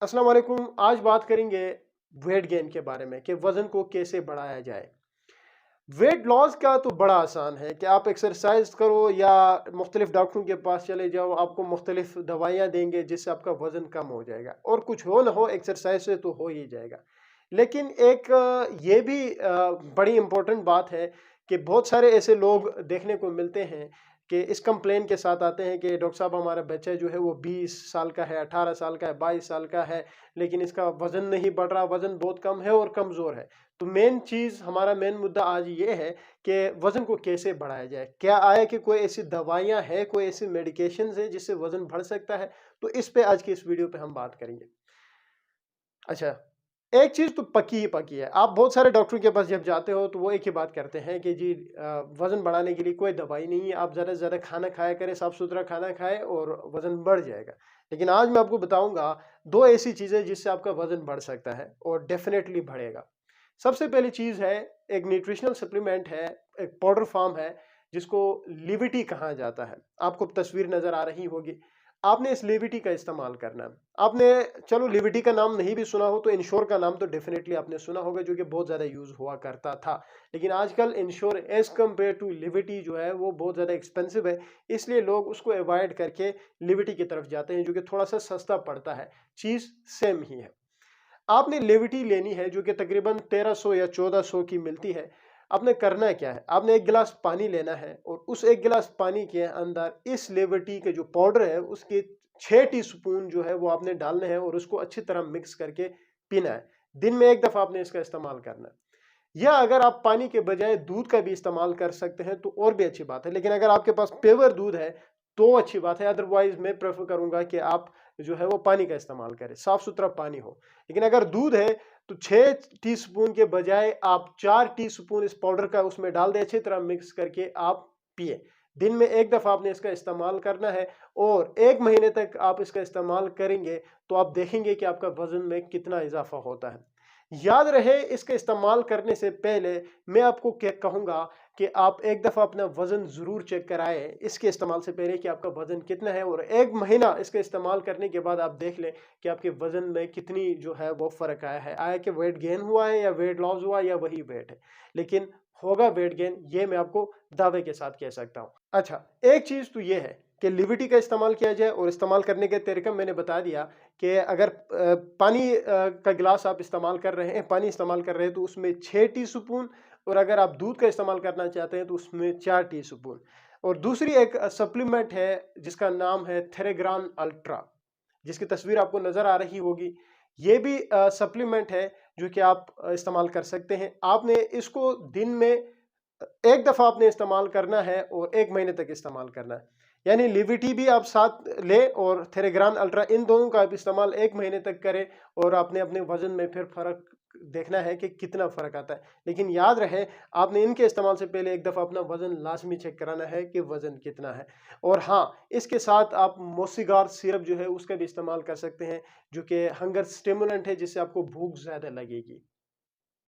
अस्सलाम वालेकुम। आज बात करेंगे वेट गेन के बारे में कि वज़न को कैसे बढ़ाया जाए। वेट लॉस का तो बड़ा आसान है कि आप एक्सरसाइज करो या मुख्तलिफ डॉक्टरों के पास चले जाओ, आपको मुख्तलिफ दवाइयाँ देंगे जिससे आपका वज़न कम हो जाएगा और कुछ हो ना हो एक्सरसाइज से तो हो ही जाएगा। लेकिन एक ये भी बड़ी इम्पोर्टेंट बात है कि बहुत सारे ऐसे लोग देखने को मिलते हैं कि इस कंप्लेन के साथ आते हैं कि डॉक्टर साहब हमारा बच्चा जो है वो 20 साल का है, 18 साल का है, 22 साल का है, लेकिन इसका वज़न नहीं बढ़ रहा, वज़न बहुत कम है और कमज़ोर है। तो मेन चीज़ हमारा मेन मुद्दा आज ये है कि वज़न को कैसे बढ़ाया जाए। क्या आया कि कोई ऐसी दवाइयाँ हैं, कोई ऐसी मेडिकेशंस हैं जिससे वज़न बढ़ सकता है? तो इस पे आज की इस वीडियो पे हम बात करेंगे। अच्छा, एक चीज़ तो पक्की ही पक्की है। आप बहुत सारे डॉक्टरों के पास जब जाते हो तो वो एक ही बात करते हैं कि जी वज़न बढ़ाने के लिए कोई दवाई नहीं है, आप ज़्यादा से ज़्यादा खाना खाया करें, साफ-सुथरा खाना खाएँ और वज़न बढ़ जाएगा। लेकिन आज मैं आपको बताऊँगा 2 ऐसी चीज़ें जिससे आपका वज़न बढ़ सकता है और डेफ़िनेटली बढ़ेगा। सबसे पहली चीज़ है, एक न्यूट्रिशनल सप्लीमेंट है, एक पाउडर फॉर्म है जिसको लिविटी कहा जाता है। आपको तस्वीर नज़र आ रही होगी। आपने इस लिविटी का इस्तेमाल करना है। आपने चलो लिविटी का नाम नहीं भी सुना हो तो इंश्योर का नाम तो डेफ़िनेटली आपने सुना होगा जो कि बहुत ज़्यादा यूज़ हुआ करता था। लेकिन आजकल इंश्योर एज़ कंपेयर टू लिविटी जो है वो बहुत ज़्यादा एक्सपेंसिव है, इसलिए लोग उसको अवॉइड करके लिविटी की तरफ जाते हैं जो कि थोड़ा-सा सस्ता पड़ता है। चीज़ सेम ही है। आपने लेविटी लेनी है जो कि तकरीबन 1300 या 1400 की मिलती है। आपने करना क्या है? आपने 1 गिलास पानी लेना है और उस 1 गिलास पानी के अंदर इस लेविटी के जो पाउडर है उसके 6 टीस्पून जो है वो आपने डालने हैं और उसको अच्छी तरह मिक्स करके पीना है। दिन में 1 दफ़ा आपने इसका इस्तेमाल करना है। या अगर आप पानी के बजाय दूध का भी इस्तेमाल कर सकते हैं तो और भी अच्छी बात है। लेकिन अगर आपके पास प्योर दूध है तो अच्छी बात है, अदरवाइज़ मैं प्रेफ़र करूँगा कि आप जो है वो पानी का इस्तेमाल करें, साफ़-सुथरा पानी हो। लेकिन अगर दूध है तो 6 टीस्पून के बजाय आप 4 टीस्पून इस पाउडर का उसमें डाल दें, अच्छी तरह मिक्स करके आप पिएँ। दिन में 1 दफ़ा आपने इसका इस्तेमाल करना है और 1 महीने तक आप इसका इस्तेमाल करेंगे तो आप देखेंगे कि आपका वज़न में कितना इज़ाफ़ा होता है। याद रहे इसका इस्तेमाल करने से पहले मैं आपको क्या कहूँगा कि आप एक दफ़ा अपना वज़न ज़रूर चेक कराएँ इसके इस्तेमाल से पहले कि आपका वज़न कितना है और 1 महीना इसका इस्तेमाल करने के बाद आप देख लें कि आपके वज़न में कितनी जो है वो फ़र्क आया है। आया कि वेट गेन हुआ है या वेट लॉस हुआ है या वही वेट है। लेकिन होगा वेट गेन, ये मैं आपको दावे के साथ कह सकता हूँ। अच्छा, एक चीज़ तो ये है कि लिविटी का इस्तेमाल किया जाए और इस्तेमाल करने का तरीका मैंने बता दिया कि अगर पानी का गिलास आप इस्तेमाल कर रहे हैं, पानी इस्तेमाल कर रहे हैं तो उसमें 6 टीस्पून और अगर आप दूध का इस्तेमाल करना चाहते हैं तो उसमें 4 टीस्पून। और दूसरी एक सप्लीमेंट है जिसका नाम है थेरेग्रान अल्ट्रा, जिसकी तस्वीर आपको नज़र आ रही होगी। ये भी सप्लीमेंट है जो कि आप इस्तेमाल कर सकते हैं। आपने इसको दिन में एक दफ़ा आपने इस्तेमाल करना है और 1 महीने तक इस्तेमाल करना है। यानी लिविटी भी आप साथ लें और थेरेग्रान अल्ट्रा, इन दोनों का आप इस्तेमाल 1 महीने तक करें और आपने अपने वज़न में फिर फ़र्क देखना है कि कितना फ़र्क आता है। लेकिन याद रहे आपने इनके इस्तेमाल से पहले एक दफ़ा अपना वज़न लाज़मी चेक कराना है कि वज़न कितना है। और हाँ, इसके साथ आप मोसिगार सिरप जो है उसका भी इस्तेमाल कर सकते हैं जो कि हंगर स्टिमुलेंट है जिससे आपको भूख ज़्यादा लगेगी।